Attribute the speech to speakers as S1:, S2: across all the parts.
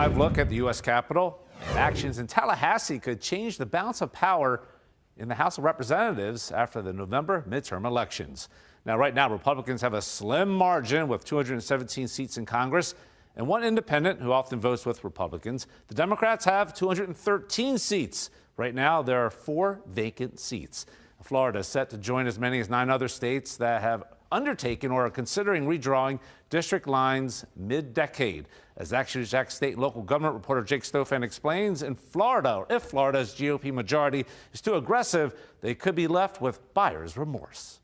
S1: live look at the U.S. Capitol. Actions in Tallahassee could change the balance of power in the House of Representatives after the November midterm elections. Now, right now, Republicans have a slim margin with 217 seats in Congress and one independent who often votes with Republicans. The Democrats have 213 seats. Right now, there are 4 vacant seats. Florida is set to join as many as 9 other states that have undertaken or are considering redrawing district lines mid-decade. As Action News Jack state and local government reporter Jake Stofan explains, in Florida, if Florida's GOP majority is too aggressive, they could be left with buyer's remorse.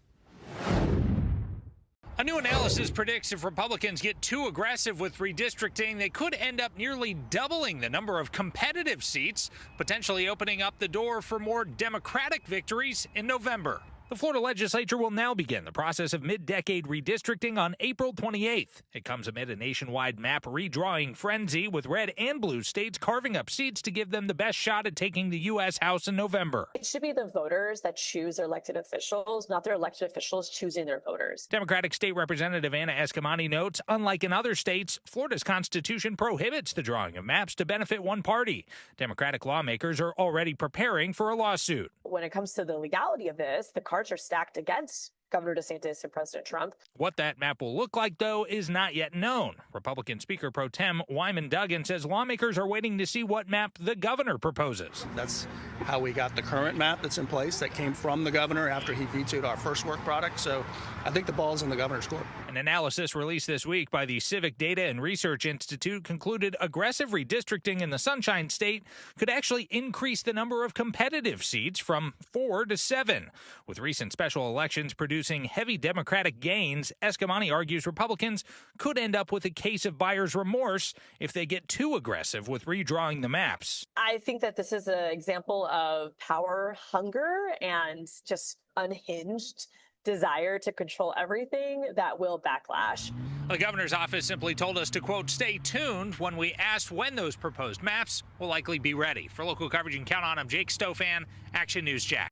S2: A new analysis predicts if Republicans get too aggressive with redistricting, they could end up nearly doubling the number of competitive seats, potentially opening up the door for more Democratic victories in November. The Florida legislature will now begin the process of mid-decade redistricting on April 28th. It comes amid a nationwide map redrawing frenzy, with red and blue states carving up seats to give them the best shot at taking the U.S. House in November.
S3: It should be the voters that choose their elected officials, not their elected officials choosing their voters.
S2: Democratic State Representative Anna Eskamani notes, unlike in other states, Florida's constitution prohibits the drawing of maps to benefit one party. Democratic lawmakers are already preparing for a lawsuit.
S3: When it comes to the legality of this, the cards are stacked against Governor DeSantis and President Trump.
S2: What that map will look like, though, is not yet known. Republican Speaker Pro Tem Wyman Duggan says lawmakers are waiting to see what map the governor proposes.
S4: That's how we got the current map that's in place that came from the governor after he vetoed our first work product. So I think the ball's in the governor's court.
S2: An analysis released this week by the Civic Data and Research Institute concluded aggressive redistricting in the Sunshine State could actually increase the number of competitive seats from 4 to 7. With recent special elections producing heavy Democratic gains, Eskamani argues Republicans could end up with a case of buyer's remorse if they get too aggressive with redrawing the maps.
S3: I think that this is an example of power hunger and just unhinged desire to control everything that will backlash.
S2: The governor's office simply told us to, quote, stay tuned when we asked when those proposed maps will likely be ready. For local coverage and count on, I'm Jake Stofan, Action News Jack.